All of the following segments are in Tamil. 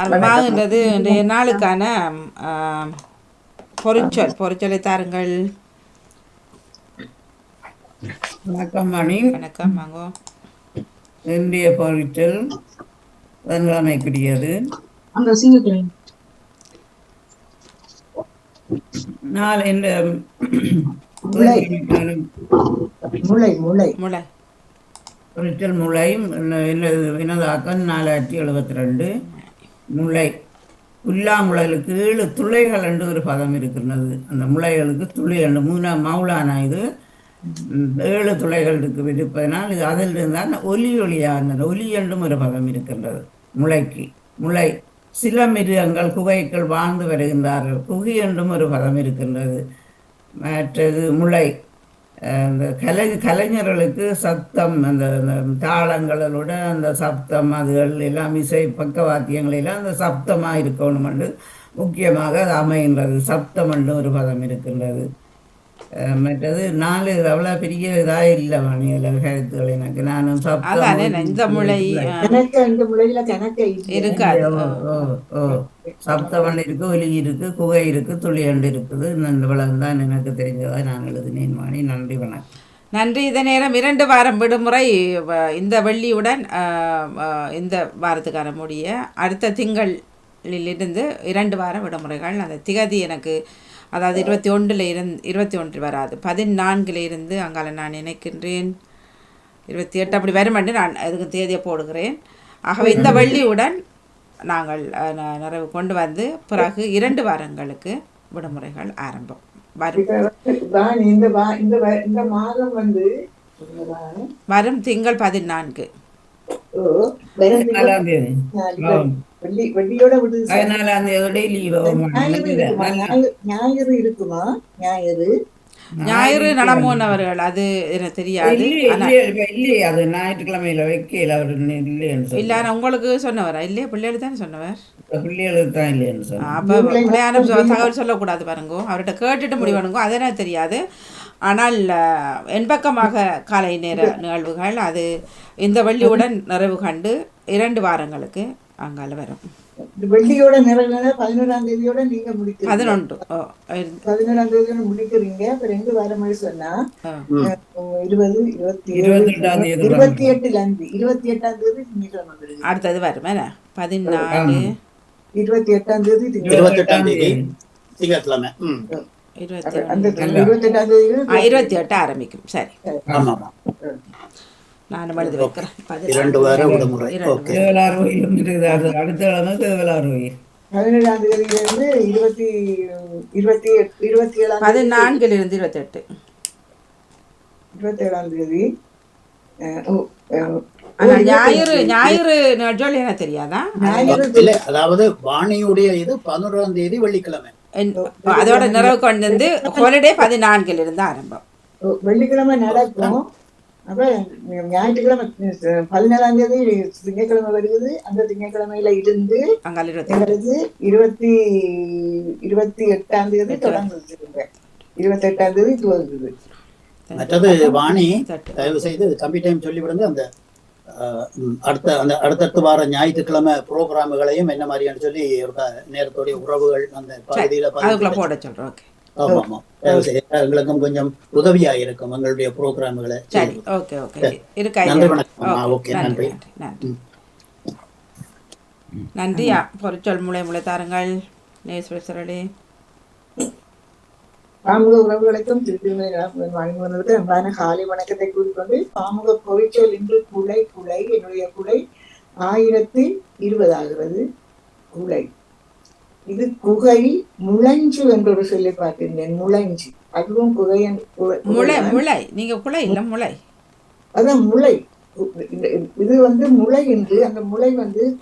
அற்பமாகின்றது இன்றைய நாளுக்கான பொறிச்சொலை தாருங்கள். வணக்கம் மணி. வணக்கம். வாங்கோ. இந்திய பொறிச்சொல் வெண்கிழமைக்குரியது. நாள் இந்த பொறிச்சொல் முளை வினதாக்கம் 4072. முளை புல்லாங்குழலுக்கு 7 துளைகள் என்று ஒரு பதம் இருக்கின்றது. அந்த முளைகளுக்கு துளை என்று மௌலானா இது 7 துளைகள் இருப்பதனால் இது அதில் இருந்தால் ஒலியாக ஒலி என்றும் ஒரு பதம் இருக்கின்றது. முளைக்கு முளை சில மிருகங்கள் குகைக்குள் வாழ்ந்து வருகின்றார்கள். குகை என்றும் ஒரு பதம் இருக்கின்றது. மற்றது முளை அந்த கலைஞர்களுக்கு சத்தம், அந்த தாளங்களோட அந்த சப்தம் அதுகள் எல்லாம் இசை பக்கவாத்தியங்களெல்லாம் அந்த சப்தமாக இருக்கணும் என்று முக்கியமாக அது அமைகின்றது. சப்தம் என்று ஒரு பதம் இருக்கின்றது. மற்றது 4 அவ்வளோ பெரிய இதாக இல்லை மணியில் கருத்துகள் எனக்கு. நானும் இந்த முளை சப்தமன் இருக்கு, ஒலி இருக்கு, குகை இருக்கு, துளியண்டு இருக்குது. இந்த விளக்கம் தான் எனக்கு தெரிஞ்சதாக நான் எழுதினேன் மணி. நன்றி, வணக்கம். நன்றி. இதே நேரம் 2 வாரம் விடுமுறை இந்த வெள்ளியுடன் இந்த வாரத்துக்கான முடிய அடுத்த திங்களிலிருந்து 2 வார விடுமுறைகள். அந்த திகதி எனக்கு அதாவது 21 வராது, 14 இருந்து அங்கால நான் நினைக்கின்றேன் 28 அப்படி வரும் என்று நான் அதுக்கு தேதியை போடுகிறேன். ஆகவே இந்த வெள்ளியுடன் நாங்கள் நிறைவு கொண்டு வந்து பிறகு 2 வாரங்களுக்கு விடுமுறைகள் ஆரம்பம் வரும் திங்கள் 14 ஞாயிறு நடமோனவர்கள் அது எனக்கு தெரியாது. ஞாயிற்றுக்கிழமையில வைக்கல அவர் இல்ல உங்களுக்கு சொன்னவரா? இல்லையா, பிள்ளைகள் தானே சொன்னவர். பிள்ளைகளுக்கு தான் இல்லைன்னு சொன்னேன். அப்போ பிள்ளையான தகவல் சொல்லக்கூடாது பாருங்க. அவர்கிட்ட கேட்டுட்டு முடிவனுங்கோ. அது எனக்கு தெரியாது. ஆனால் என்பக்கமாக காலை நேர நிகழ்வுகள் அது இந்த வெள்ளியுடன் நிறைவு கண்டு 2 வாரங்களுக்கு அங்கால வரும். வெள்ளியோட நிறைவு 11ஆம் தேதியோட நீங்க முடிக்கிறீங்க. 11ஆம் தேதியோட முடிக்கிறீங்க. அப்ப 2 வாரம் சொன்னா 20, 27, 28ஆம் தேதி திங்கட்கிழமை அடுத்தது வரும். 14, 28ஆம் தேதி திங்கட்கிழமை 28 ஆரம்பிக்கும். சரி, நான் எழுதி வைக்கிறேன். 2 வார விடுமுறை. 17ஆம் தேதியிலிருந்து 14 28 27ஆம் தேதி. ஞாயிறு நடுவில் என்ன தெரியாதா? அதாவது வாணியுடைய இது 11ஆம் தேதி வெள்ளிக்கிழமை. அதோட நிறைவு கொண்டு வந்து ஹாலிடே 14 இருந்து ஆரம்பம். வெள்ளிக்கிழமை நடக்கும். அப்ப ஞாயிற்றுக்கிழமை 17ஆம் தேதி திங்கட்கிழமை வருகிறது. அந்த திங்கட்கிழமையில இருந்து 28ஆம் தேதி தொடர்ந்து 28ஆம் தேதி துவங்குது. மற்றது வாணி தயவு செய்து கம்பி டைம் சொல்லிவிடுங்க. அந்த அடுத்தடுத்த வார ஞாயிற்றுக்கிழமை ப்ரோக்ராம்களையும் என்ன மாதிரியான்னு சொல்லி நேரத்தோடைய உறவுகள் அந்த பகுதியில போட சொல்றோம். ஆமா, எங்களுக்கும் கொஞ்சம் உதவியா இருக்கும் எங்களுடைய ப்ரோக்ராம்களை. நன்றி, வணக்கம். ஓகே, நன்றி. நன்றியா. பொறிச்சொல் முளை தாருங்கள். நேஸ்வரே பாமுக உறவுகளுக்கும் திருப்பி அன்பான காலை வணக்கத்தை கூறிக்கொண்டு, பாமுக பொறிச்சொல் இன்று குலை. என்னுடைய குலை 1020 ஆகிறது. குலை இது குகை. முளைஞ்சு என்ற ஒரு சொல்லி பார்த்திருந்தேன். முளைஞ்சு, அதுவும் குகையன். முளை நீங்க குலை இல்ல, முளை அதான் முளை. இது முளை என்று அந்த முளை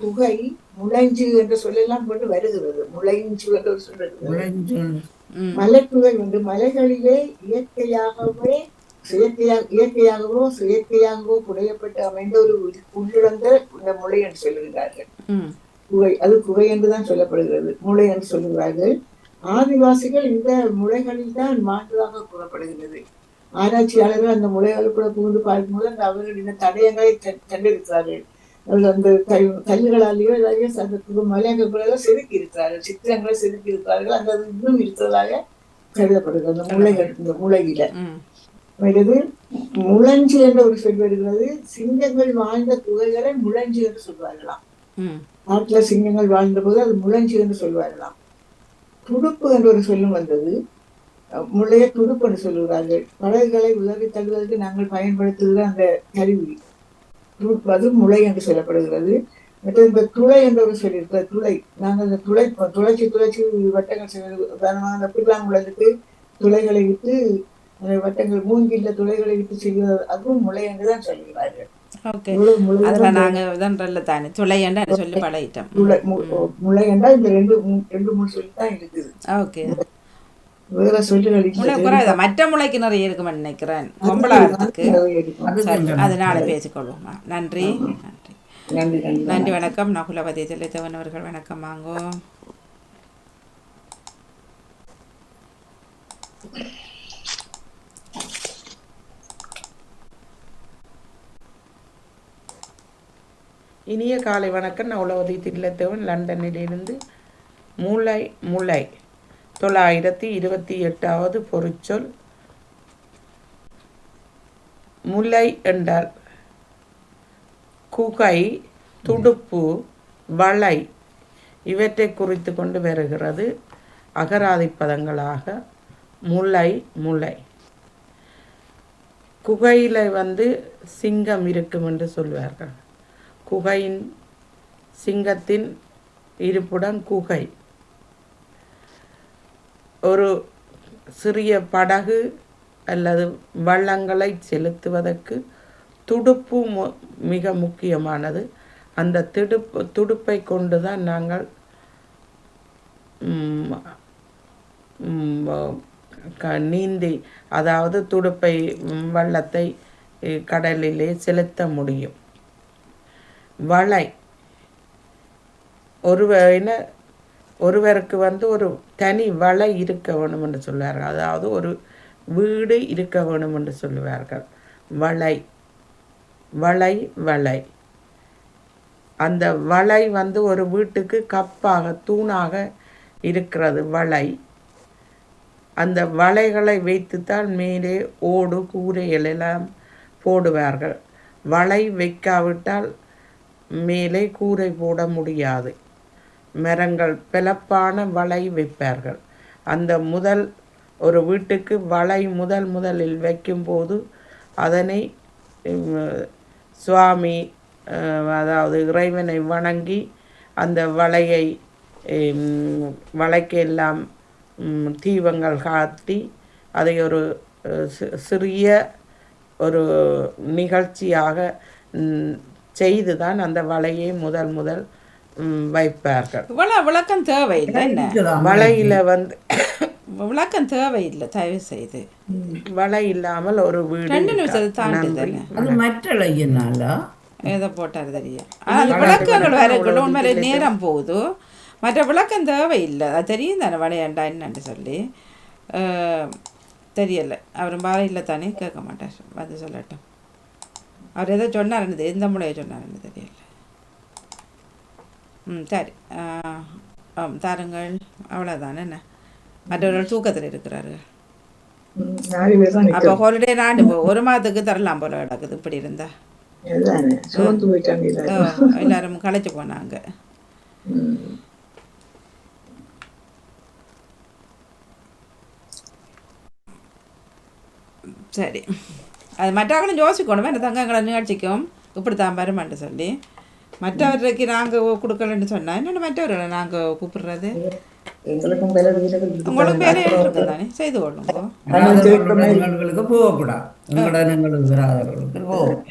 குகை முளைஞ்சு என்ற சொல்லெல்லாம் கொண்டு வருகிறது. முளைஞ்சு என்று சொல்றது. மலைக்குகை மலைகளிலே இயற்கையாகவோ செயற்கையாகவோ குடையப்பட்டு அமைந்த ஒரு உள்ளிழந்த இந்த முளை என்று சொல்லுகிறார்கள். குகை, அது குகை என்றுதான் சொல்லப்படுகிறது. முளை என்று சொல்லுகிறார்கள். ஆதிவாசிகள் இந்த முளைகளில் தான் மாண்டதாக கூறப்படுகிறது. ஆராய்ச்சியாளர்கள் அந்த முளைகளுக்குள்ள புகுந்து பார்க்கும்போது அவர்கள் இந்த தடயங்களை கண்டிருக்கிறார்கள். அது அந்த கல்லுகளாலேயோ எல்லாரையும் அந்த மலையங்களாக செதுக்கி இருக்கிறார்கள், சித்திரங்களை செதுக்கி இருக்கிறார்கள். அந்த அது இன்னும் இருக்கிறதாக கருதப்படுகிறது அந்த மூளைகள், இந்த மூளையில. மற்றது முழஞ்சி என்ற ஒரு சொல் வருகிறது. சிங்கங்கள் வாழ்ந்த குகைகளை முழஞ்சி என்று சொல்வார்களாம். நாட்டுல சிங்கங்கள் வாழ்ந்த போது அது முழஞ்சி என்று சொல்வார்களாம். துடுப்பு என்ற ஒரு சொல்லும் வந்தது. முளைய துடுப்பு என்று சொல்லுகிறார்கள். படகுகளை உதவி தள்ளுவதற்கு நாங்கள் பயன்படுத்துகிற அந்த கருவி துடுப்பு, அது முளை என்று சொல்லப்படுகிறது. மற்றும் இந்த துளை என்ற ஒரு சொல் இருக்கிற துளை, நாங்கள் இந்த துளைச்சி வட்டங்கள் செய்வது. உதாரணமாக அந்த புல்லாங்குழலுக்கு துளைகளை விட்டு அந்த வட்டங்கள், மூங்கில துளைகளை விட்டு செய்வது, அதுவும் முளை என்றுதான் சொல்லுகிறார்கள். முளை என்றால் இந்த ரெண்டு மூணு சொல்லி தான் இருக்குது. வேற சொல்லுகள் மற்ற முளைக்கு நிறைய இருக்குமென்னு நினைக்கிறேன். கொம்பளாரத்துக்கு அதனால பேசிக்கொள்வோமா. நன்றி நன்றி நன்றி. வணக்கம். நகுலவதி தெளித்தவன் அவர்கள் வணக்கம். வாங்கோ. இனிய காலை வணக்கம். நகுலவதி தில்லத்தவன் லண்டனிலிருந்து. முளை 928வது பொருட்சொல். முளை என்றால் குகை, துடுப்பு, வளை இவற்றை குறித்து கொண்டு வருகிறது. அகராதி பதங்களாக முளை. குகையில் சிங்கம் இருக்கும் என்று சொல்வார்கள். குகையின் சிங்கத்தின் இருப்பிடம் குகை. ஒரு சிறிய படகு அல்லது வள்ளங்களை செலுத்துவதற்கு துடுப்பு மிக முக்கியமானது. அந்த துடுப்பை கொண்டு தான் நாங்கள் நீந்தி, அதாவது துடுப்பை வள்ளத்தை கடலிலே செலுத்த முடியும். வளை ஒருவருக்கு ஒரு தனி வளை இருக்க வேணும் என்று சொல்வார்கள். அதாவது ஒரு வீடு இருக்க வேணும் என்று சொல்லுவார்கள். வளை அந்த வளை ஒரு வீட்டுக்கு கப்பாக, தூணாக இருக்கிறது வளை. அந்த வளைகளை வைத்துத்தான் மேலே ஓடு, கூரைகள் எல்லாம் போடுவார்கள். வளை வைக்காவிட்டால் மேலே கூரை போட முடியாது. மரங்கள் பிளப்பான வளை வைப்பார்கள். அந்த ஒரு வீட்டுக்கு வளை முதலில் வைக்கும்போது அதனை சுவாமி, அதாவது இறைவனை வணங்கி அந்த வளைக்கு எல்லாம் தீபங்கள் காட்டி அதை ஒரு சிறிய ஒரு நிகழ்ச்சியாக செய்துதான் அந்த வளையை முதல் வைப்பார்கள். விளக்கம் தேவையில்லை. வளையில விளக்கம் தேவையில்லை, தயவு செய்து. வளை இல்லாமல் ஒரு வீடு ஏதோ போட்டார் தெரியும். அது விளக்கங்கள் வரக்குள்ள உண்மையிலே நேரம் போகுது. மற்ற விளக்கம் தேவையில்லை. அது தெரியும் தானே வளையாண்டா என்னன்னு சொல்லி. தெரியலை. அவர் பாலையில் தானே கேட்க மாட்டார். வந்து சொல்லட்டும். அவர் எதோ சொன்னார்னது, எந்த முளையை சொன்னார்னு தெரியல. சரி, தாருங்கள். அவ்வளோதானே. என்ன மற்றவர்கள் தூக்கத்தில் இருக்கிறார்கள். அப்போ ஹாலிடே நாடு ஒரு மாதத்துக்கு தரலாம் போல கிடக்குது. இப்படி இருந்தா எல்லாரும் களைச்சு போனாங்க. சரி, அது மற்றவர்களும் யோசிக்கணும். என்ன தங்கங்களை நிகழ்ச்சிக்கும் இப்படித்தான் வருமான்னு சொல்லி மற்றவர்களுக்கு நாங்கள் கொடுக்கலன்னு சொன்னால் என்னென்ன மற்றவர்களை நாங்கள் கூப்பிடுறது. உங்களுக்கு வேலை இருக்கு தானே, செய்து கொள்ளுங்க. போகக்கூடாது.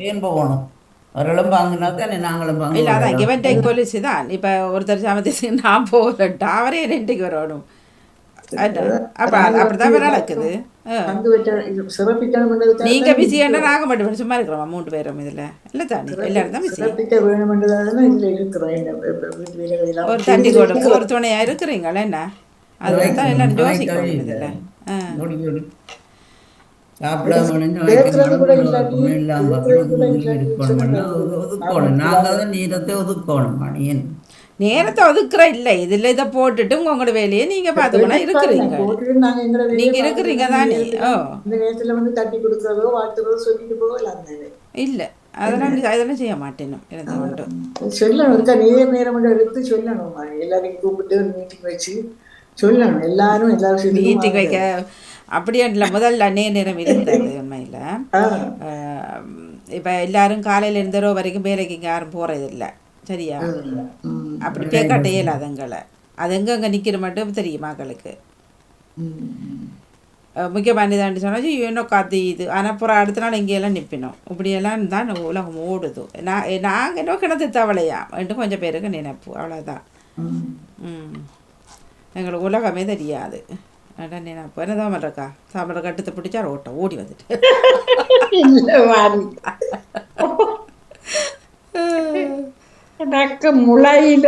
ஏன் போகணும்? அவர்களும் வாங்கினாக்க நாங்களும் வாங்க. இல்லை, அதான் கிவன் டேக் பாலிசி தான். இப்போ ஒருத்தர் சாமத்துக்கு நான் போகலட்டா அவரே ரெண்டுக்கு வரணும். அப்படிதான் நடக்குது. நீங்க பிஸியாண்டா நாங்க மட்டும் சும்மா இருக்கிறோம். 3 பேரும் இதுல இல்ல தானே, எல்லாரும் தான் பிஸி. ஒரு தண்டி கொடுக்க ஒரு துணையா இருக்கிறீங்களா என்ன? அதுதான் எல்லாரும் யோசிக்கணும் இதுல. சாப்பிடாம இணைஞ்சு பேசுறது கூட வைக்கணும் இல்லாட்டி இல்லாம பேசுறது கூட மக்களுக்கு இல்லாட்டி இருக்கணும்னா ஒதுக்கணும். நாங்கள் தான் நேரத்தை ஒதுக்கணும் மணியன். நேரத்தை ஒதுக்குற இல்லை இதில் இதை போட்டுட்டு உங்களோட வேலையை நீங்கள் பார்த்துக்கணும் இருக்கிறீங்க. போட்டுட்டு நாங்க எங்களை வெளியே நீங்கள் இருக்கிறீங்க தானே. ஓ இந்த நேரத்துல வந்து தட்டி கொடுக்கறதோ வாழ்த்துறதோ சொல்லிட்டு போகலாம் தானே. இல்லை அதெல்லாம் செய்ய மாட்டேன் இருந்து கொண்டு சொல்லணும் இருக்கா நேரம் மட்டும் எடுத்து சொல்லணும். எல்லாரையும் கூப்பிட்டு மீட்டிங் வச்சு சொல்லணும். எல்லாரும் மீட்டிங் வைக்க அப்படியே இல்லை. முதல்ல நேரம் இருந்தது உண்மையில். இப்போ எல்லாரும் காலையில் இருந்தரோ வரைக்கும் வேலைக்கு இங்கே யாரும் போகிறதில்லை. சரியா? அப்படி பேக்காட்ட இயலாதங்களை அது எங்கே நிற்கிற மட்டும் தெரியும் மக்களுக்கு. முக்கியமானதான்னு சொன்னால் இன்னும் காத்து இது ஆனால் அப்புறம் அடுத்த நாள் இங்கேயெல்லாம் நிற்பினோம். இப்படியெல்லாம் தான் உலகம் ஓடுது. நாங்கள் என்ன கிணத்து தவளையா என்று கொஞ்சம் பேருக்கு நினைப்பு. அவ்வளோதான். எங்களுக்கு உலகமே தெரியாது. அதான் நினைப்பு என்ன தான் இருக்கா சாப்பிட்ற கட்டத்தை பிடிச்சா ஓட்டம் ஓடி வந்துட்டு எனக்கு முளையில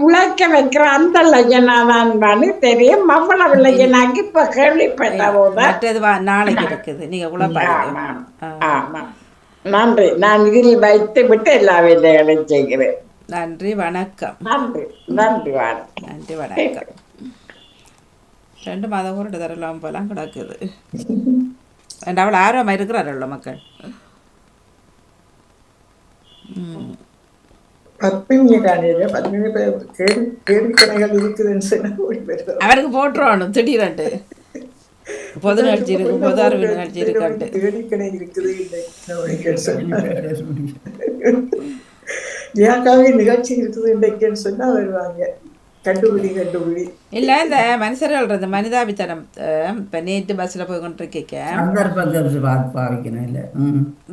முளைக்க வைக்கிற அந்த லஜனாதான் தெரியும். அவ்வளவு லஜனாக்கு இப்ப கேள்விப்பட்ட போது மற்றது நாளைக்கு இருக்குது. நீங்க குழப்பாங்க. ஆமா நன்றி. நான் இதில் வைத்து விட்டு எல்லா வேலைகளையும் செய்கிறேன். நன்றி வணக்கம். நன்றி நன்றி வணக்கம். நன்றி வணக்கம். 2 மாதம் கூட தரலாம் போலாம் கிடக்குது. அவள் ஆர்வமாக இருக்கிறார்கள் மக்கள். அவருக்கு போட்டுருவானு திடீரெண்டு பொது நிகழ்ச்சி இருக்கு, பொது அறிவு நிகழ்ச்சி இருக்காட்டு. நிகழ்ச்சி இருக்குது இன்றைக்குன்னு சொன்னா வருவாங்க. கண்டுபிடி இல்லை இந்த மனுஷர்கள் மனிதாபித்தனம். இப்போ நேற்று பஸ்ஸில் போய் கொண்டிருக்க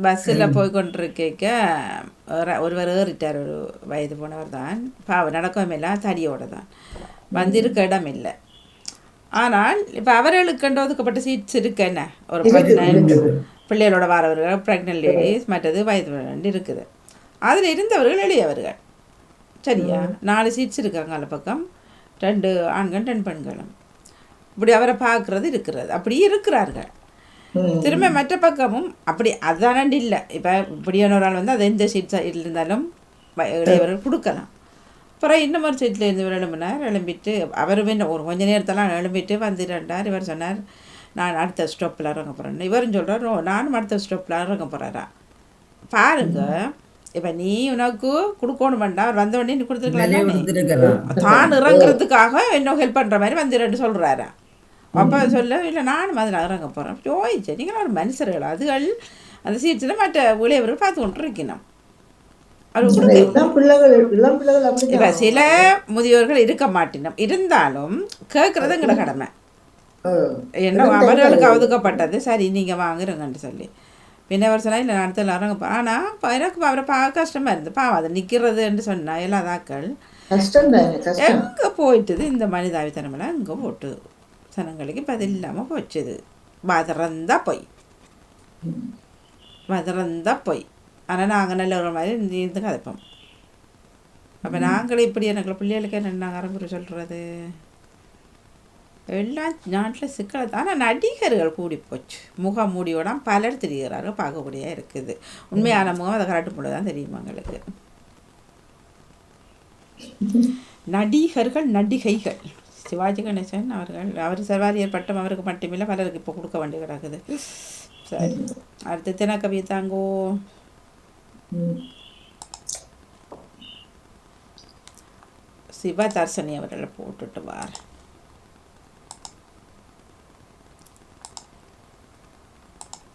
பஸ்ஸில் போய் கொண்டிருக்க ஒருவர் ஏறிட்டார். ஒரு வயது போனவர் தான். பாவம் நடக்கவும் இல்லை, தடியோட தான் வந்திருக்க இடம் இல்லை. ஆனால் இப்போ அவர்களுக்கு ஒதுக்கப்பட்ட சீட்ஸ் இருக்கு. என்ன ஒரு ப்ரெக்னென்ட் பிள்ளைகளோட வரவர்கள், ப்ரெக்னென்ட் லேடிஸ், மற்றது வயது இருக்குது. அதில் இருந்தவர்கள் எளியவர்கள். சரியா? 4 சீட்ஸ் இருக்காங்க. அந்த பக்கம் 2 ஆண்கள் 2 பெண்களும். இப்படி அவரை பார்க்குறது இருக்கிறது. அப்படி இருக்கிறார்கள். திரும்ப மற்ற பக்கமும் அப்படி அதானண்டு இல்லை. இப்போ இப்படியான ஒரு ஆள் வந்து அது எந்த சீட்ஸாக இருந்தாலும் இளையவர்கள் கொடுக்கலாம். அப்புறம் இன்னும் ஒரு சீட்டில் இருந்து எழும்பினார். எழும்பிட்டு அவர் ஒரு கொஞ்ச நேரத்தெல்லாம் எழும்பிட்டு வந்துட்டார். இவர் சொன்னார் நான் அடுத்த ஸ்டாப்பில் இறங்க போகிறேன். இவரும் சொல்கிறார் நானும் அடுத்த ஸ்டாப்பில் இறங்க போகிறாரா. பாருங்க, இப்போ நீ உனக்கு கொடுக்கணும் வேண்டாம். அவர் வந்த உடனே நீ கொடுத்துருக்கலாம். தான் இறங்குறதுக்காக இன்னும் ஹெல்ப் பண்ணுற மாதிரி வந்துடுன்னு சொல்கிறாரா. அப்போ சொல்ல இல்லை நானும் அதில் இறங்க போகிறேன். யோசிச்சு நீங்கள் ஒரு மனுஷர்கள் அதுகள் அந்த சீட்ஸில் மற்ற ஊழியவர்கள் பார்த்து கொண்டு இருக்கணும். இப்போ சில முதியோர்கள் இருக்க மாட்டினோம். இருந்தாலும் கேட்குறது எங்களோட கடமை. என்ன அவர்களுக்கு ஒதுக்கப்பட்டது சரி நீங்கள் வாங்குறங்கன்னு சொல்லி பின்னவர் சொன்னால் இல்லை நடத்த இறங்க. ஆனால் எனக்கு அவரை பார்க்க கஷ்டமாக இருந்து பாவம் அதை நிற்கிறதுன்னு சொன்னால் எல்லா தாக்கள் எங்கே போயிட்டுது இந்த மனிதாபித்தனமெல்லாம் எங்கே போட்டு சனங்களுக்கு இப்போ அது இல்லாமல் போச்சுது. வதறந்தா போய் ஆனால் நாங்கள் நல்ல ஒரு மாதிரி இருந்து கதைப்போம். அப்போ நாங்களும் இப்படி எனக்கு பிள்ளைகளுக்கு என்ன அரங்குறை சொல்கிறது எல்லாம் நாட்டில் சிக்கல். ஆனால் நடிகர்கள் கூடி போச்சு. முகம் மூடியோட பலர் தெரிகிறார்கள். பார்க்கக்கூடியதாக இருக்குது. உண்மையான முகம் அதை கரெக்டு போல தான் தெரியும் எங்களுக்கு. நடிகைகள் சிவாஜி கணேசன் அவர் சர்வாரியர் பட்டம் அவருக்கு மட்டுமில்லை பலருக்கு இப்போ கொடுக்க வேண்டி கிடக்குது. சரி, அடுத்து தினக்கவி தாங்கோ. சிவதர்சனி அவர்களை போட்டுட்டு வார்.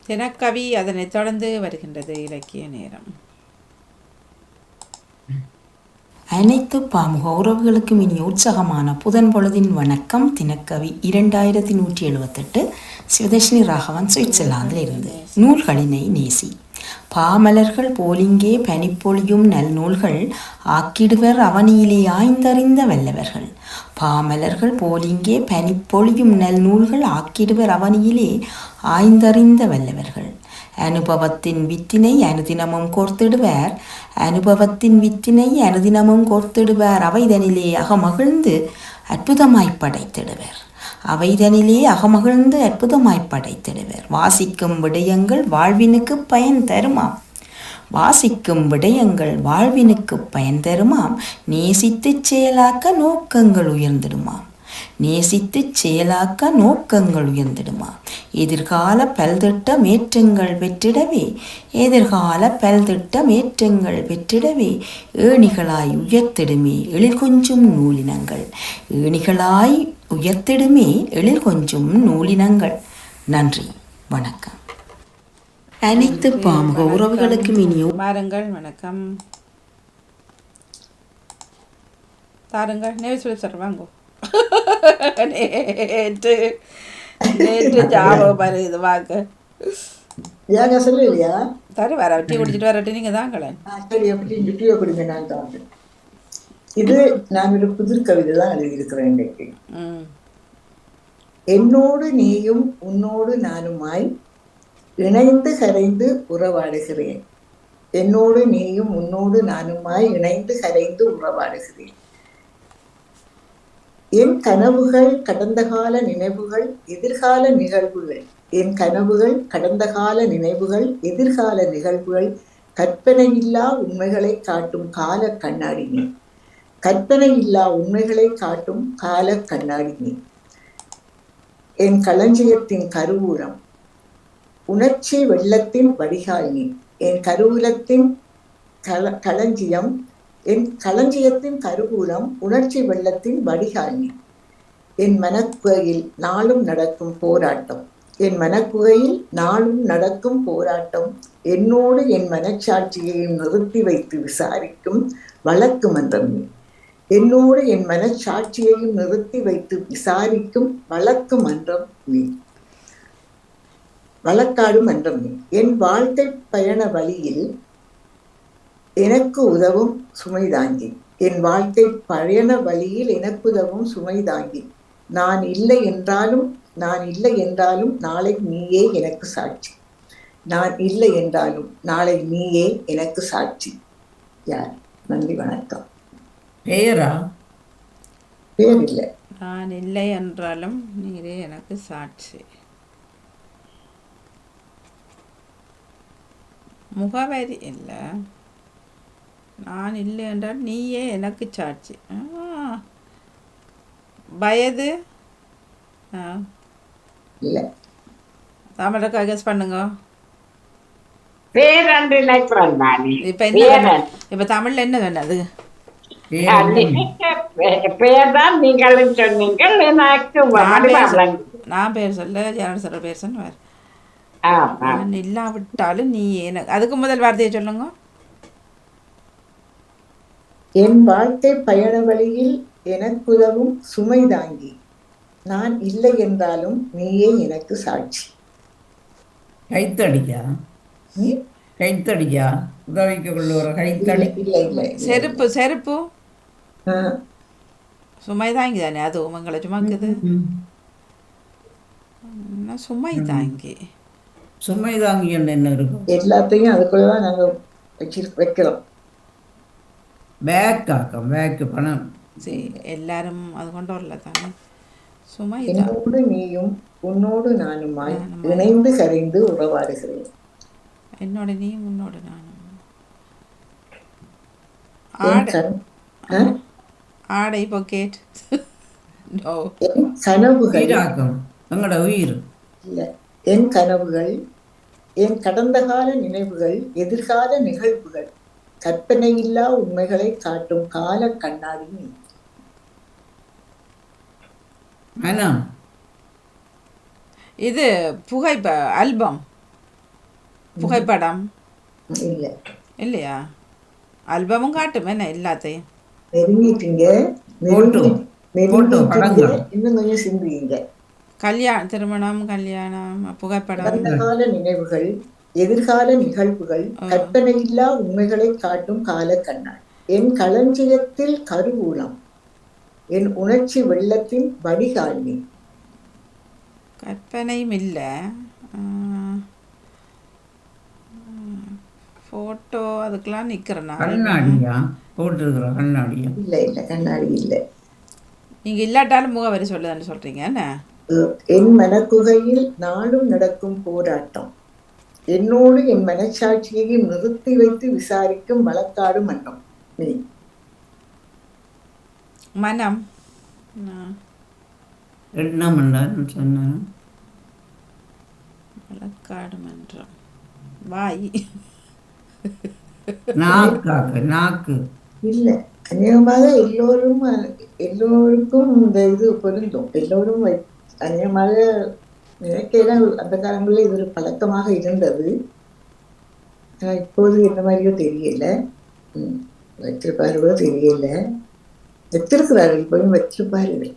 தினக்கவி அதனை தொடர்ந்து வருகின்றது இலக்கிய நேரம். அனைத்து பாமுக உறவுகளுக்கும் இனி உற்சாகமான புதன் பொழுதின் வணக்கம். தினக்கவி 2178 சிவதர்ஷினி ராகவன் சுவிட்சர்லாந்தில் இருந்து. நூல்களினை நேசி. பாமலர்கள் போலிங்கே பனிப்பொழியும் நல் நூல்கள் ஆக்கிடுவர் அவனியிலே ஆய்ந்தறிந்த வல்லவர்கள். பாமலர்கள் போலிங்கே பனிப்பொழியும் நல் நூல்கள் ஆக்கிடுவர் அவனியிலே ஆய்ந்தறிந்த வல்லவர்கள். அனுபவத்தின் வித்தினை அனுதினமும் கோர்த்திடுவார். அனுபவத்தின் வித்தினை அனுதினமும் கோர்த்திடுவார். அவைதனிலே அகமகிழ்ந்து அற்புதமாய் படைத்திடுவர். அவைதனிலே அகமகிழ்ந்து அற்புதமாய் படைத்திடுவர். வாசிக்கும் விடயங்கள் வாழ்வினுக்கு பயன் தருமாம். வாசிக்கும் விடயங்கள் வாழ்வினுக்கு பயன் தருமாம். நேசித்துச் செயலாக்க நோக்கங்கள் உயர்ந்திடுமாம். நேசித்துச் செயலாக்க நோக்கங்கள் உயர்ந்திடுமாம். எதிர்கால பல்திட்ட மேற்றங்கள் பெற்றிடவே எதிர்கால பல்திட்ட மேற்றங்கள் பெற்றிடவே ஏணிகளாய் உயர்த்திடுமே எழில் கொஞ்சும் நூலினங்கள். ஏணிகளாய் உயர்த்திடுமே எழில் கொஞ்சும் நூலினங்கள். நன்றி, வணக்கம். அனைத்து பாமுக உறவுகளுக்கும் இனியோ வாருங்கள். வணக்கம். தாருங்கள். சொல்லி சொல்ற வாங்கோ. நேற்று ஜாபம் வருது வாங்க. ஏங்க சொல்லலையா? தரு வர டீ குடிச்சிட்டு வரட்டு நீங்க தாங்களேன். சரி, அப்படி டீயை கொடுங்க. நான் தான் இது நான் ஒரு புதிர் கவிதை தான் எழுதியிருக்கிறேன் இன்றைக்கு. என்னோடு நீயும் உன்னோடு நானுமாய் இணைந்து கரைந்து உறவாடுகிறேன். என்னோடு நீயும் உன்னோடு நானுமாய் இணைந்து கரைந்து உறவாடுகிறேன். என் கனவுகள் கடந்த கால நினைவுகள் எதிர்கால நிகழ்வுகள். என் கனவுகள் கடந்த கால நினைவுகள் எதிர்கால நிகழ்வுகள். கற்பனையில்லா உண்மைகளை காட்டும் கால கண்ணாடி நீ. கற்பனையில்லா உண்மைகளை காட்டும் கால கண்ணாடி நீ. என் களஞ்சியத்தின் கருவூலம் உணர்ச்சி வெள்ளத்தின் வடிகால் நீ. என் கருவூலத்தின் களஞ்சியம் என் களஞ்சியத்தின் கருவூலம் உணர்ச்சி வெள்ளத்தின் வடிகால் நீ. என் மனக்குகையில் நாளும் நடக்கும் போராட்டம். என் மனக்குகையில் நாளும் நடக்கும் போராட்டம். என்னோடு என் மனச்சாட்சியையும் நிறுத்தி வைத்து விசாரிக்கும் வழக்கு மன்றம் நீ. என்னோடு என் மனச்சாட்சியையும் நிறுத்தி வைத்து விசாரிக்கும் வழக்கு மன்றம் நீ. வழக்காடு மன்றம் நீ. என் வாழ்க்கை பயண வழியில் எனக்கு உதவும் சுமைதாங்கி. என் வாழ்க்கை பயண வழியில் எனக்கு உதவும் சுமைதாங்கி. நான் இல்லை என்றாலும் நாளை நீயே எனக்கு சாட்சி. நான் இல்லை என்றாலும் நாளை நீயே எனக்கு சாட்சி. யார்? நன்றி, வணக்கம். பெயரா? பேர் இல்லை. நான் இல்லை என்றாலும் நீரே எனக்கு சாட்சி. முகவரி இல்லை. நான் இல்லை என்றால் நீயே எனக்கு சாட்சி. வயது இல்லை. தமிழக்கா கெஸ் பண்ணுங்க. இப்ப என்ன இப்ப தமிழ்ல என்ன சொன்னது? நான் பேர் சொல்ல ஜனல் சொல்ற பேர் சொன்ன. நான் இல்லாவிட்டாலும் நீ எனக்கு. அதுக்கு முதல் வார்த்தையை சொல்லுங்க. என் வாழ்க்கை பயண வழியில் எனக்கு உதவும் சுமை தாங்கி. நான் இல்லை என்றாலும் நீயே எனக்கு சாட்சி. கைத்தடிக்கா? கைத்தடிக்கா? உதவிக்கு கொள்ளுற கைத்தடி? இல்லை இல்லை. செருப்பு. செருப்பு சுமை தாங்கி தானே. அது உங்களை சுமக்குது. சுமை தாங்கி. சுமை தாங்கி என்ன இருக்கும்? எல்லாத்தையும் அதுக்குள்ளதான் நாங்க வைக்கிறோம். பேக்காக்கம். பேக்கு பணம். சரி, எல்லாரும் அது கொண்டு வரல தானே. சுமை. என்னோடு நீயும் உன்னோடு நானுமாய் இணைந்து கரைந்து உறவாடுகிறேன். என்னோட நீயும் உன்னோடு நானும். ஆடை பாக்கெட். என் கனவுகள். எங்களோட உயிர் இல்லை. என் கனவுகள், என் கடந்த கால நினைவுகள் எதிர்கால நிகழ்வுகள். கற்பனையில்லா உண்மைகளை காட்டும் கால கண்ணாடி நீ. இது ஆல்பம் புகைப்படம் இல்லை. இல்லையா? ஆல்பமும் காட்டும் என்ன எல்லாத்தையும். நெருங்கிட்டீங்க. இன்னும் கொஞ்சம் சிந்திங்க. திருமணம், கல்யாணம், புகைப்படம். கடந்த கால நினைவுகள் எதிர்கால நிகழ்வுகள். கற்பனையில்லா உண்மைகளை காட்டும் கால கண்ணாடி. என் களஞ்சியத்தில் கருவூலம். என் உணர்ச்சி வெள்ளத்தின் வடிகால் நீ. கற்பனையும் இல்லை. போட்டோ அதுக்கெல்லாம் நிக்கிறேன். கண்ணாடியா போட்டிருக்கிற? கண்ணாடியா? இல்லை இல்லை, கண்ணாடி இல்லை. நீங்கள் இல்லாட்டாலும் முகவரி சொல்லுதுன்னு சொல்கிறீங்க என்ன? என் மனக்குகையில் நாளும் நடக்கும் போராட்டம், என்னோடு என் மனச்சாட்சியையும் நிறுத்தி வைத்து விசாரிக்கும் வழக்காடு மன்னம். நீ மனம் எண்ணம் என்றான்னு சொன்னேன். வழக்காடு மன்றம். வாய் நாக்கு இல்ல, அநேகமாக எல்லோருக்கும் இந்த இது பொருந்தும். எல்லோரும் அநேகமாக நினைக்கையில அந்த காலங்களில் இது ஒரு பழக்கமாக இருந்தது. இப்போது என்ன மாதிரியோ தெரியல. வச்சிருப்பார்களோ தெரியல. வச்சிருக்கிறார்கள், இப்போயும் வச்சிருப்பார்கள்.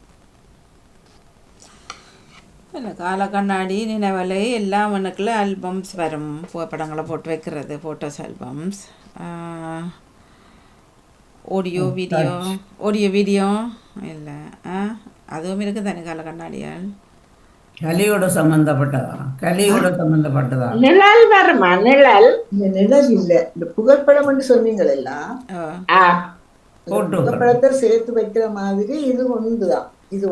இல்லை, கால கண்ணாடி நினைவலை எல்லாம் எனக்குள்ள ஆல்பம்ஸ் வரும். புகைப்படங்களை போட்டு வைக்கிறது, ஃபோட்டோஸ் ஆல்பம்ஸ். ஆடியோ வீடியோ இல்லை, அதுவும் இருக்குது தானே கால கண்ணாடியால். கலியோட சம்பந்தப்பட்டதா நிழல் வருமா? நிழல் இந்த நிழல் இல்ல, இந்த புகைப்படம் சொன்னீங்களா, புகைப்படத்தை சேர்த்து வைக்கிற மாதிரி இது ஒன்றுதான். இது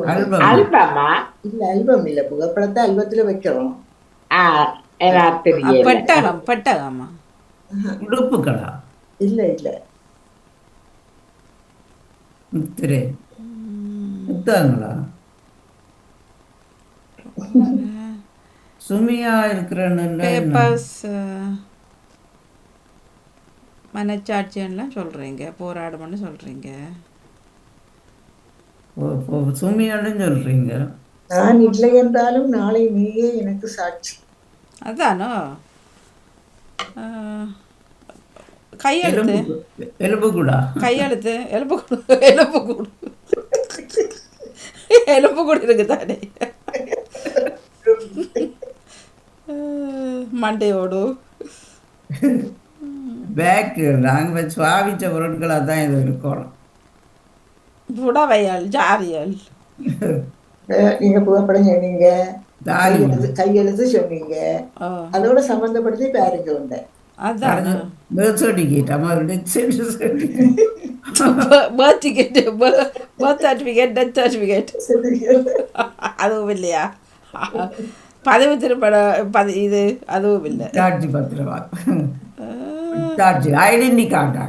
ஆல்பமா? இல்ல, ஆல்பம் இல்ல, புகைப்படத்தை ஆல்பத்துல வைக்கிறோம். பெட்டகமா? உடுப்புகளா? இல்ல இல்ல, புத்தகங்களா? சுமியா இருக்கிற பேப்பர்ஸ், மனச்சாட்சியெல்லாம் சொல்றீங்க, போராடும்னு சொல்றீங்க, சுமியான்னு சொல்றீங்க. நான் இல்லை என்றாலும் நாளை நீயே எனக்கு சாட்சி. அதானோ? கையெழுத்து, எலும்பு கூடா? கையெழுத்து, எலும்பு கூட இருக்குதானே? மண்டையோடு பேக்கு நாங்கள் சுவாபிச்ச பொருட்களாக தான் இது இருக்கணும். புடவையால், ஜாரியல். நீங்க புகைப்படம் சொன்னீங்க, கையெழுத்து சொன்னீங்க, அதோட சம்பந்தப்படுத்தி பாருங்க உண்டு. அதான் பர்த் சர்டிஃபிகேட் டெத் சர்டிஃபிகேட் அதுவும் இல்லையா? பதவி திருப்பட இது அதுவும் இல்லை. சாட்சி பத்திரமா, சாட்சி ஐடென்டி கார்டா?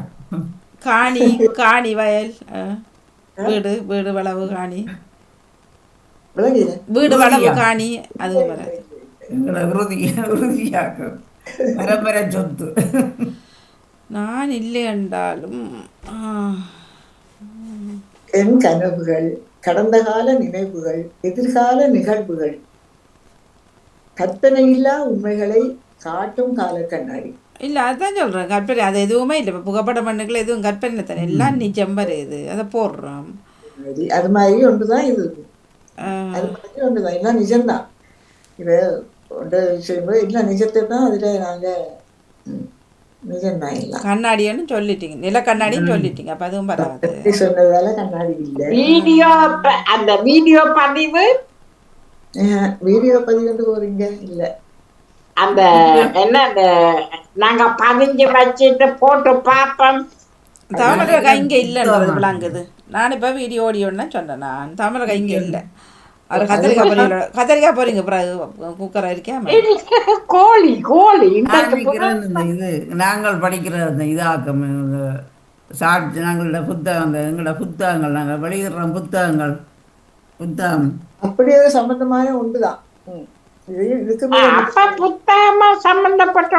காணி வயல், வீடு வளவு காணி, வீடு வளவு காணி, அதுவும் வராது. உறுதியாக பரம்பரை சொத்து. நான் இல்லை என்றாலும் என் கனவுகள், கடந்த கால நினைவுகள், எதிர்கால நிகழ்வுகள், கற்பனையில்லா உண்மைகளை காட்டும் கால கண்ணாடி. இல்லை, அதுதான் சொல்கிறேன், கற்பனை அது எதுவுமே இல்லை. இப்போ புகைப்படம் பண்ணுக்குள்ள எதுவும் கற்பனை தானே, எல்லாம் நிஜம் வருது, அதை போடுறோம். அது மாதிரி ஒன்றுதான் இது, அது மாதிரி ஒன்றுதான், எல்லாம் நிஜம்தான். இவ ஒன்று செய்யும்போது எல்லாம் நிஜத்தை தான் அதில் நாங்கள் நிஜம்தான் எல்லாம். கண்ணாடின்னு சொல்லிட்டீங்க, நில கண்ணாடின்னு சொல்லிட்டீங்க, அப்போ அதுவும் வராது. சொன்னதால கண்ணாடி இல்லை. வீடியோ, அந்த வீடியோ பதிவு, வீடியோ பதிவு போறீங்க? இல்ல, அந்த என்ன, அந்த நாங்க பதிஞ்சு வச்சுட்டு போட்டு பார்ப்போம். தமிழக இங்க இல்லைன்றது விளங்குது. நான் இப்போ வீடியோ ஓடியோன்னு சொன்னேன். நான் தமிழக இங்க இல்லை. அது கத்திரிக்காய் போறீங்க, பிறகு குக்கரை இருக்கேன். கோழி இது நாங்கள் படிக்கிற இதாக்கம் சாட்சி, நாங்களோட புத்தகங்கள், எங்களோட புத்தகங்கள், நாங்கள் வெளியிடுற புத்தகம் அப்படி ஒரு சம்பந்தமான ஒன்றுதான். புத்தகமா சம்பந்தப்பட்ட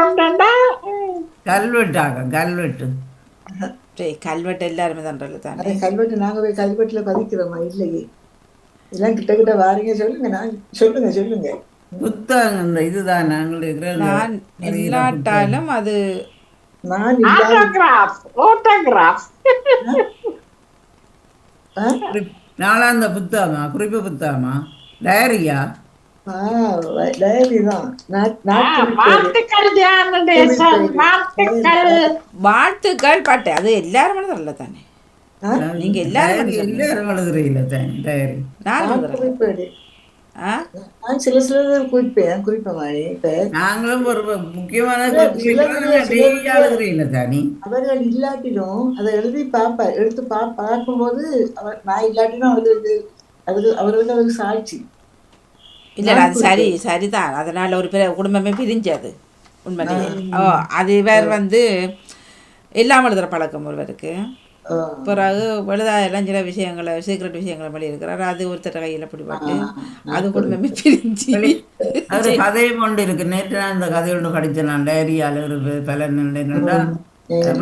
கல்வெட்டு எல்லாருமே தானே. கல்வெட்டு நாங்க போய் கல்வெட்டுல பதிக்கிறோமா? இல்லையே, எல்லாம் கிட்ட கிட்ட வாரீங்க. சொல்லுங்க, நான் சொல்லுங்க புத்தகங்கள் இதுதான் நாங்கள் நான் இல்லாட்டாலும் அது நாளாந்த புத்தகமா, குறிப்பு புத்தகமா, டைரியா? வாழ்த்துக்கள் பாட்டு அது எல்லாரும் மனதில்ல தானே. நீங்க எல்லாரும் எழுதுறீங்களா டைரி? நான் சில குறிப்பேன். நாங்களும் ஒரு முக்கியமான அவர்கள் இல்லாட்டிலும் அதை எடுத்து பார்க்கும்போது நான் இல்லாட்டிலும் அவர்களுக்கு அதுக்கு அவர் வந்து அதுக்கு சாட்சி. இல்லை அது சரி சரிதான். அதனால் ஒரு குடும்பமே பிரிஞ்சது உண்மையிலேயே. ஓ அது இவர் வந்து எல்லாம் எழுதுகிற பழக்கம் ஒருவருக்கு. பிறகு எழுதாயெல்லாம் சில விஷயங்களை சீக்ரெட் விஷயங்களை வெளியிருக்கிறார். அது ஒருத்தர் கையில் பிடிபட்டு அது குடும்பமே பிரிஞ்சு அது கதையும் கொண்டு இருக்கு. நேற்று நான் இந்த கதை ஒன்று படித்தேன். நான் டைரியால் ஒரு பலன் என்னென்னா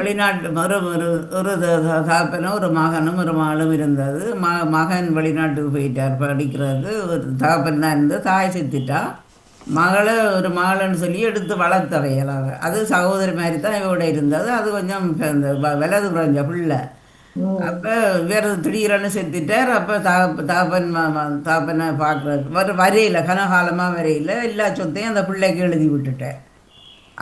வெளிநாட்டு ஒரு தகப்பனும் ஒரு மகனும் ஒரு மகளும் இருந்தது. மகன் வெளிநாட்டுக்கு போயிட்டார் படிக்கிறது. ஒரு தகப்பன் தான் இருந்து தாய் செத்துட்டா. மகளை ஒரு மகள்னு சொல்லி எடுத்து வளர்த்தவையலாக அது சகோதரி மாதிரி தான் இவோட இருந்தது. அது கொஞ்சம் இந்த விலது குறைஞ்ச பிள்ளை. அப்போ வேறு திடீரென்னு செத்துட்டார். அப்போ தகப்பனை பார்க்குறது வரையில் கனகாலமாக வரையில் எல்லா சொத்தையும் அந்த பிள்ளைக்கு எழுதி விட்டுட்டார்.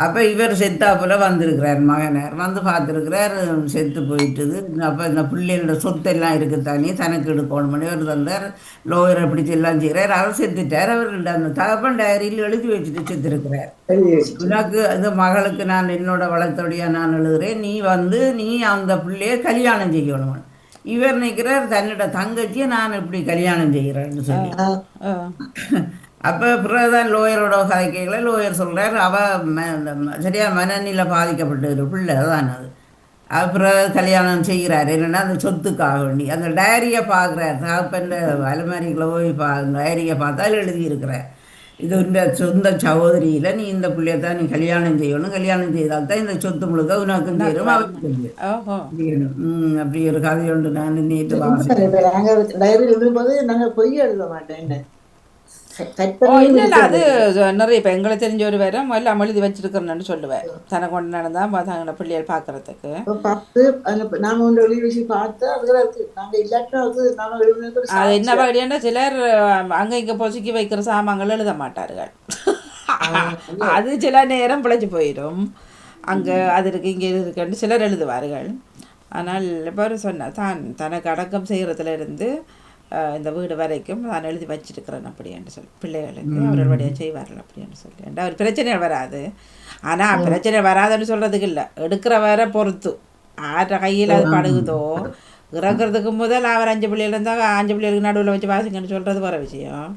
அப்போ இவர் செத்தாப்புல வந்திருக்கிறார். மகனார் வந்து பார்த்துருக்கிறார், செத்து போயிட்டுது. அப்போ இந்த பிள்ளைகளோட சொத்தெல்லாம் இருக்குத்தானே தனக்கு எடுக்கணும்னு இவர் தந்தார். லோயரை பிடிச்சி எல்லாம் செய்கிறார். அவர் செத்துட்டார். அவர் அந்த தகப்பன் டைரியில் எழுதி வச்சுட்டு செத்துருக்கிறார். உனக்கு அந்த மகளுக்கு நான் என்னோட வளர்த்தோடையா நான் எழுதுகிறேன், நீ வந்து நீ அந்த பிள்ளைய கல்யாணம் செய்யணும். இவர் நிற்கிறார் தன்னோட தங்கச்சியை நான் இப்படி கல்யாணம் செய்கிறேன்னு சொல்லி. அப்போ பிறகுதான் லோயரோட கதைக்கைகளை லோயர் சொல்கிறார், அவள் சரியா மனநிலை பாதிக்கப்பட்ட ஒரு பிள்ளை தான் அது. பிறகு கல்யாணம் செய்கிறார். என்னென்னா அந்த சொத்துக்காக வேண்டி அந்த டைரியை பார்க்குறார். தகப்பன் அலமாரிகளை போய் டைரியை பார்த்தால் எழுதியிருக்கிறார், இது இந்த சொந்த சகோதரியில் நீ இந்த பிள்ளையை தான் நீ கல்யாணம் செய்யணும், கல்யாணம் செய்தால் தான் இந்த சொத்து முழுக்க உனக்கும் சேரும் அவருக்கு அப்படி ஒரு கதை ஒன்று நான் நேற்று வாசிக்கிறேன். நாங்கள் டைரி எழுதும்போது நாங்கள் பொய் எழுத மாட்டேன். இல்லை அது நிறைய இப்போ எங்களை தெரிஞ்ச ஒரு வேற எல்லாம் எழுதி வச்சிருக்கிறேன்னு சொல்லுவேன். தனக்கு கொண்டு நடந்தால் தங்களோட பிள்ளைகள் பார்க்கறதுக்கு பார்த்து நாம ஒன்று எழுதி வச்சு பார்த்து அதுல நாங்கள் இல்லாட்டா நாம எழுதுனது அது என்ன வகையான சிலர் அங்கே இங்கே பொசுக்கி வைக்கிற சாமான்கள் எழுத மாட்டார்கள். அது சில நேரம் பிழைச்சி போயிடும். அங்கே அது இருக்கு இங்கே இருக்குன்னு சிலர் எழுதுவார்கள். ஆனால் இப்போ சொன்னார் தான் தனக்கு அடக்கம் செய்கிறதுல இருந்து இந்த வீடு வரைக்கும் நான் எழுதி வச்சிருக்கிறேன் அப்படின்னு சொல்லி பிள்ளைகளுக்கு அவர்கள் வழியாக செய்வார்கள் அப்படின்னு சொல்லி. அவர் பிரச்சனை வராது. ஆனால் பிரச்சனை வராதுன்னு சொல்கிறதுக்கு இல்லை, எடுக்கிற வர பொறுத்து ஆற்ற கையில் அது படுகுதோ இறக்குறதுக்கு முதல் அவர் 5 பிள்ளைகள் இருந்தால் 5 பிள்ளைகளுக்கு நடுவில் வச்சு வாசிங்கன்னு சொல்கிறது வர விஷயம்.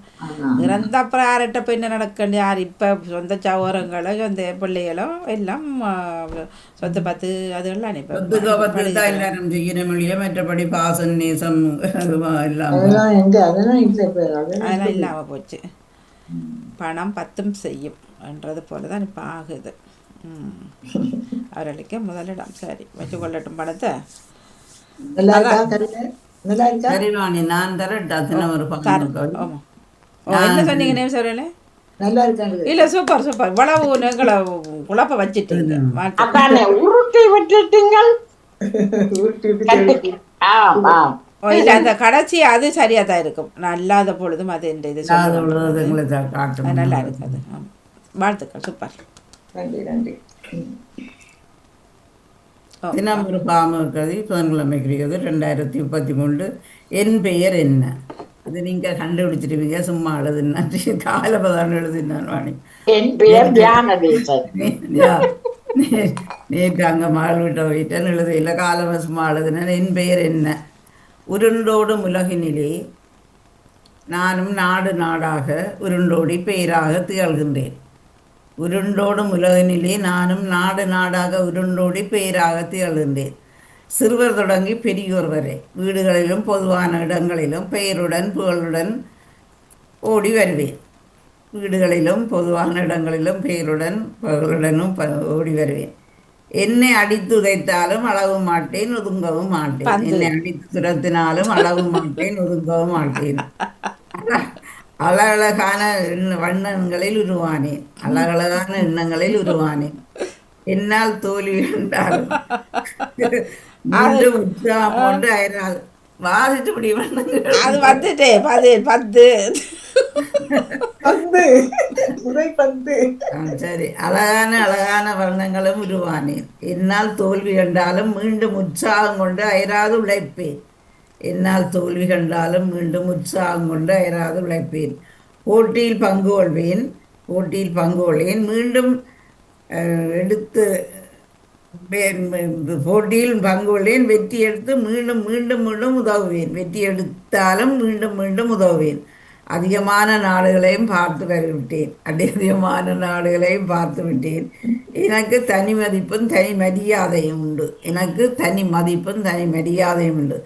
இறந்த அப்புறம் யார்கிட்ட இப்போ என்ன நடக்கண்டு யார் இப்போ சொந்த சகோதரங்களோ சொந்த பிள்ளைகளோ எல்லாம் சொத்து பத்து அதுகள்லாம் மற்றபடி பாசம் நேசம் அதெல்லாம் இல்லாமல் போச்சு. பணம் 10 செய்யும் என்றது போல தான் இப்போ ஆகுது. அவர்களுக்கு முதலிடம் சரி வச்சு கொள்ளட்டும் பணத்தை. நான் என்ன சொன்னீங்க சொல்லல? இல்ல சூப்பர் சூப்பர். இவ்வளவு நீங்களை குழப்ப வச்சுட்டீங்க. இல்ல அந்த கடைசி அது சரியா தான் இருக்கும். நான் இல்லாத பொழுதும் அது இந்த இது நல்லா இருக்காது. வாழ்த்துக்கள் சூப்பர். நன்றி நன்றி. தினம் ஒரு பாம்பு இருக்கிறது புதன்கிழமை கிடைக்கிறது 2033. என் பெயர் என்ன? அது நீங்கள் கண்டுபிடிச்சிருவீங்க. சும்மா எழுதுனா காலபதான் எழுதினான் வாணி. நேற்று அங்கே மகள் விட்ட போயிட்டேன்னு எழுத இல்லை காலம சும்மா எழுதுனேன். என் பெயர் என்ன? உருண்டோடும் உலகினிலே நானும் நாடு நாடாக உருண்டோடி பெயராக திகழ்கின்றேன். உருண்டோடும் உலகினிலே நானும் நாடு நாடாக உருண்டோடி பெயராக திகழ்கின்றேன். சிறுவர் தொடங்கி பெரியோர் வரை வீடுகளிலும் பொதுவான இடங்களிலும் பெயருடன் புகழுடன் ஓடி வருவேன். வீடுகளிலும் பொதுவான இடங்களிலும் பெயருடன் புகழுடனும் ஓடி வருவேன். என்னை அடித்து உதைத்தாலும் அளவு மாட்டேன், ஒதுங்கவும் மாட்டேன். என்னை அடித்து துரத்தினாலும் அளவு மாட்டேன், ஒதுங்கவும் மாட்டேன். அழகழகான வண்ணங்களில் உருவானேன், அழகழகான எண்ணங்களில் உருவானேன். என்னால் தோல்வி என்றாலும் உற்சாகம் கொண்டு அயராது வாசிட்டு அது வந்துட்டே 10 சரி. அழகான அழகான வர்ணங்களும் உருவானேன். என்னால் தோல்வி கண்டாலும் மீண்டும் உற்சாகம் கொண்டு அயராது உழைப்பேன். என்னால் தோல்வி கண்டாலும் மீண்டும் உற்சாகம் கொண்டு அயராது உழைப்பேன். போட்டியில் பங்கு கொள்வேன். மீண்டும் எடுத்து போட்டியில் பங்கு கொள்ளேன், வெற்றி எடுத்து மீண்டும் மீண்டும் மீண்டும் உதவுவேன். வெற்றி எடுத்தாலும் மீண்டும் மீண்டும் உதவுவேன். அதிகமான நாடுகளையும் பார்த்து வருவிட்டேன். அதிகமான நாடுகளையும் பார்த்து விட்டேன். எனக்கு தனி மதிப்பும் தனி மரியாதையும் உண்டு. எனக்கு தனி மதிப்பும் தனி மரியாதையும் உண்டு.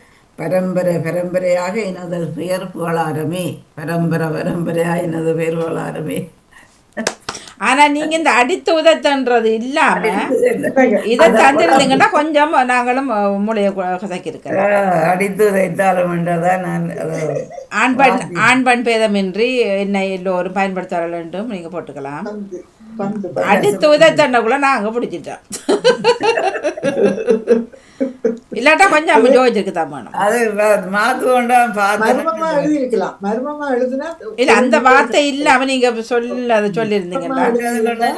பரம்பரை பரம்பரையாக எனது பெயர் புகழாரமே. பரம்பரையாக எனது பெயர் புகழாரமே. ஆனா நீங்க இந்த அடித்து உதத்தன்றது இல்லாம இதை தந்திருந்தீங்கன்னா கொஞ்சம் நாங்களும் மூளையை கசக்கி இருக்கிறோம். அடித்து வைத்தாலும் என்றதான் நான் ஆண் பெண் பேதமின்றி என்னை எல்லோரும் பயன்படுத்த வேண்டும் நீங்க போட்டுக்கலாம். பந்து அடித்து உதத்தண்டக்குள்ள நாங்க பிடிச்சிட்டோம். இல்லாட்டா கொஞ்சம் யோசிச்சிருக்கு தான் வேணும். அது மாத்து கொண்டாம் மர்மமா எழுதியிருக்கலாம். மர்மமா எழுதுனா இல்ல அந்த வார்த்தை இல்லாம நீங்க அதை சொல்லியிருந்தீங்கன்னா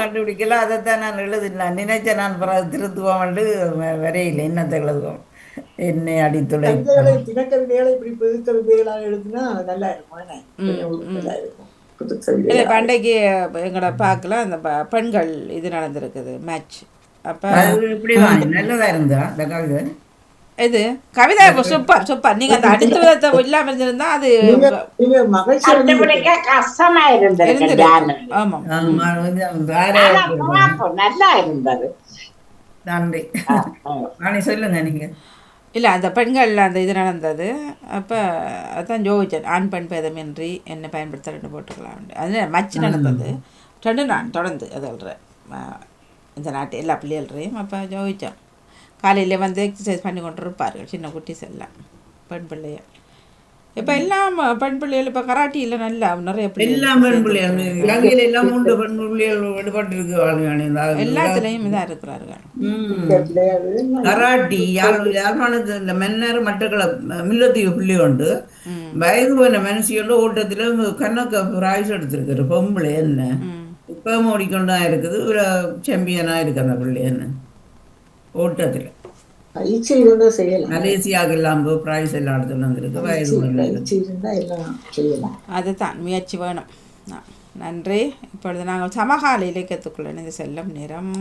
கண்டுபிடிக்கல. அதைத்தான் நான் எழுதினேன். நினைச்ச நான் திருத்துவோம் வரையில என்னத்தை எழுதுவோம். என்னை அடித்துளை தினக்கவிதைகளை இப்படி புதுக்கவிதைகளாக எழுதுனா நல்லா இருக்கும். நல்லா இருக்கும். இல்லை பண்டைக்கு எங்களோட பார்க்கல அந்த பெண்கள் இது நடந்திருக்குது மேட்ச். அப்போ இப்படி நல்லதா இருந்தா இந்த கவிதை இது கவிதை சூப்பர் சூப்பர். நீங்க அந்த அடித்து விதத்தை இல்லாம இருந்திருந்தா அது கஷ்டமா இருந்தது. ஆமா நல்லா இருந்தது. நன்றி. நானே சொல்லுங்க நீங்க. இல்லை அந்த பெண்கள் அந்த இது நடந்தது. அப்போ அதான் யோசிச்சேன் ஆண் பெண் பேதமின்றி என்னை பயன்படுத்த ரெண்டு போட்டுக்கலாம். அது மச்சு நடந்தது 2 நாள் தொடர்ந்து அது சொல்கிறேன் இந்த நாட்டு எல்லா பிள்ளைகள்றையும். அப்போ யோசித்தோம் காலையில் வந்து எக்ஸசைஸ் பண்ணி கொண்டு இருப்பார்கள் சின்ன குட்டிஸ் எல்லாம் பெண் பிள்ளைய. இப்போ எல்லாம் பெண் பிள்ளைகள் இப்போ கராட்டியில் நல்லா நிறைய எல்லாம் பெண் பிள்ளைகள் இலங்கையில் எல்லாம் 3 பெண் பிள்ளைகள் விடுபட்டு இருக்கு. எல்லாத்துலேயும் இதாக இருக்கிறார்கள். கராட்டி யாழ்ப்பாணத்தில் இந்த மன்னர் மட்டக்கள முல்லைத்தீவு பிள்ளை உண்டு. வயது போன மனுஷியோட ஓட்டத்தில் கணக்கு பிரைஸ் எடுத்திருக்காரு பொம்பளை. என்ன இப்போ ஓடிக்கொண்டா இருக்குது. ஒரு சாம்பியனாக இருக்கு அந்த பிள்ளை. என்ன ஓட்டத்தில் மலேசியாவுக்கு எல்லாம் பிரைஸ் எல்லாம் எடுத்துட்டு வந்திருக்கு. வயது அதுதான் முயற்சி வேணும். நன்றி. இப்பொழுது நாங்கள் சமகால இலக்கியத்துக்குள்ள செல்லும் நேரம்.